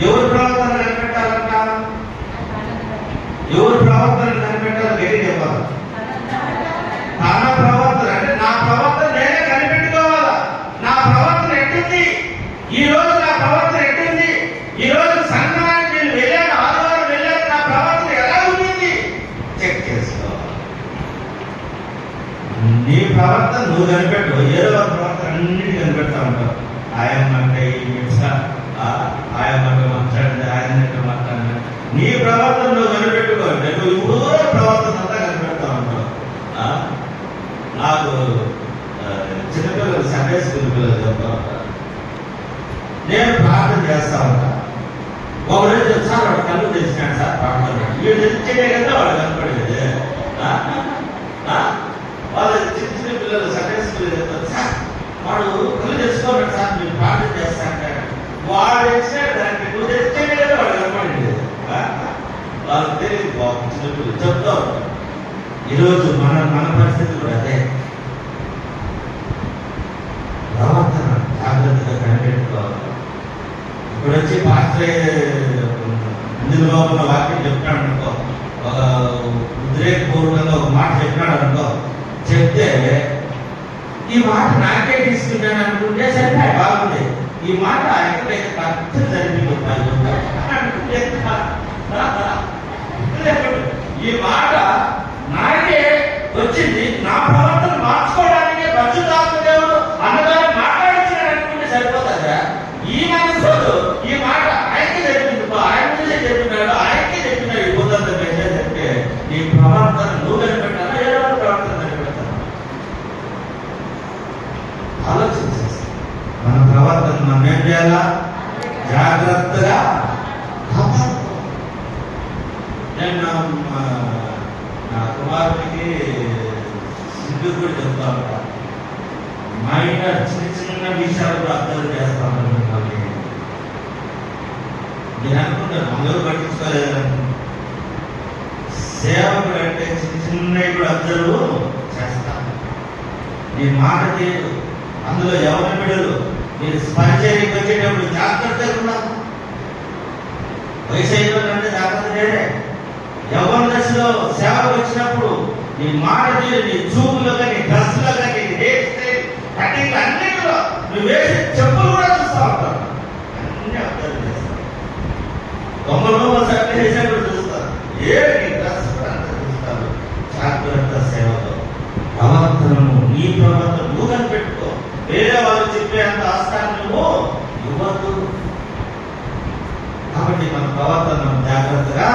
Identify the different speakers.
Speaker 1: ఎవరి ప్రవర్తన కనిపెట్టాలంట? ఎవరి ప్రవర్తన కనిపెట్టాలి? గట్టి చెప్పాలి. తన ప్రవర్తన అంటే నా ప్రవర్తన నేనే కనిపెట్టుకోవాలా. నా ప్రవర్తన ఎట్టుంది ఈ రోజు, నా ప్రవర్తన ఎట్టుంది ఈ రోజు, సంఘానికి నేను వెళ్ళాను, ఆదివారం వెళ్ళాను, నా ప్రవర్తన ఎలా ఉంటుంది చెక్ చేసుకోవాలి. నీ ప్రవర్తన నువ్వు కనిపెట్టు. ఏదో ప్రవర్తన అన్నిటి కనిపెడతా ఉంటావు. ఆయమ్మంటే ఆయమ్మంటే మాట్లాడింది, ఆయన మాట్లాడింది. నీ ప్రవర్తన నువ్వు కనిపెట్టుకో. నువ్వు ఇప్పుడు ప్రవర్తన అంతా కనిపెడతా ఉంటావు. నాకు చిన్నపిల్లలు సండే స్కూల్ పిల్లలు చెప్తా ఉంటారు, నేను ప్రార్థన చేస్తా ఉంటా. ఒకరోజు సార్ వాడు కళ్ళు తెచ్చినాడు సార్ ప్రార్థన, వీడు తెచ్చే కదా వాడు కనపడేది. వాళ్ళ చిన్న చిన్న పిల్లలు సండే స్కూల్ చెప్తారు, సార్ వాడు కళ్ళు తెచ్చుకోన్నాడు సార్, మీరు ప్రార్థన చేస్తా అంటాడు. వాడు తెచ్చినాడు దానికి, నువ్వు తెచ్చే కదా వాడు కనపడేది. వాళ్ళకి తెలియదు బాబు, చిన్న పిల్లలు చెప్తా ఉంటారు. ఈరోజు మన పరిస్థితి కూడా అదే. ప్రవర్తన జాగ్రత్తగా కనిపెట్టుకోవాలి. ఇప్పుడు వచ్చి పాస్టర్ ఇందులో ఉన్న వాక్యం చెప్తాడు అనుకో, ఒక ఉద్రేకపూర్వకంగా ఒక మాట చెప్పినాడు అనుకో, చెప్తే ఈ మాట నాకే తీసుకుంటాను అనుకుంటే సరే బాగుంది, ఈ మాట ఆయనకి ఖర్చు జరిపింది అనుకుంటే ఈ మాట నాకే వచ్చింది, నా ప్రవర్తన మార్చుకోవడానికి పరిశుద్ధాత్మ దేవుడు అన్నగారు మాట్లాడించాడు అనుకుంటే సరిపోతుందా? ఈ మనసు ఈ మాట ఆయనకి చెప్పింది, ఆయన గురించే చెప్తున్నాడు, ఆయనకే చెప్పినాడు. ఈ బుద్ధంత మెసేజ్ అంటే నీ ప్రవర్తన నువ్వు కనిపెట్టాలా, ఏదో ప్రవర్తన కనిపెడతాను. ఆలోచించేసి మన ప్రవర్తన మనం ఏం చేయాలా? జాగ్రత్తగా కాపాడుకోవాలి. నేను నా కుమారుడికి సిద్ధు కూడా చెప్తా ఉంటా, మైనర్ చిన్న చిన్న విషయాలు కూడా అర్థం చేస్తాను. నేను అనుకుంటాను అందరూ పట్టించుకోలేదని. సేవకుడు అంటే చిన్న చిన్నవి కూడా అబ్జర్వ్ చేస్తాను. నీ మాట తీరు, అందులో ఎవరి బిడ్డలు మీరు పరిచర్యకి వచ్చేటప్పుడు జాగ్రత్తగా ఉన్నాను. వయసు అయిపోయిందంటే జాగ్రత్త లేదే. యవ్వన దశలో సేవకు వచ్చినప్పుడు నీ మాట తీరు, నీ చూపులో కానీ, డ్రెస్లో కానీ, హెయిర్ స్టైల్, కటింగ్ అన్నిటిలో నువ్వు వేసే చెప్పులు కూడా చూస్తూ ఉంటావు. అన్ని అర్థం చేస్తావు. దొంగలు సర్టి వేసేప్పుడు చూస్తారు, ఏ నీ డ్రెస్ కూడా అంతా చూస్తారు. జాగ్రత్త సేవలో ప్రవర్తనను, నీ ప్రవర్తన నువ్వు కనిపెట్టుకో. వేరే వాళ్ళు చెప్పే అంత ఆస్థానం నువ్వు ఇవ్వద్దు. కాబట్టి మన ప్రవర్తన జాగ్రత్తగా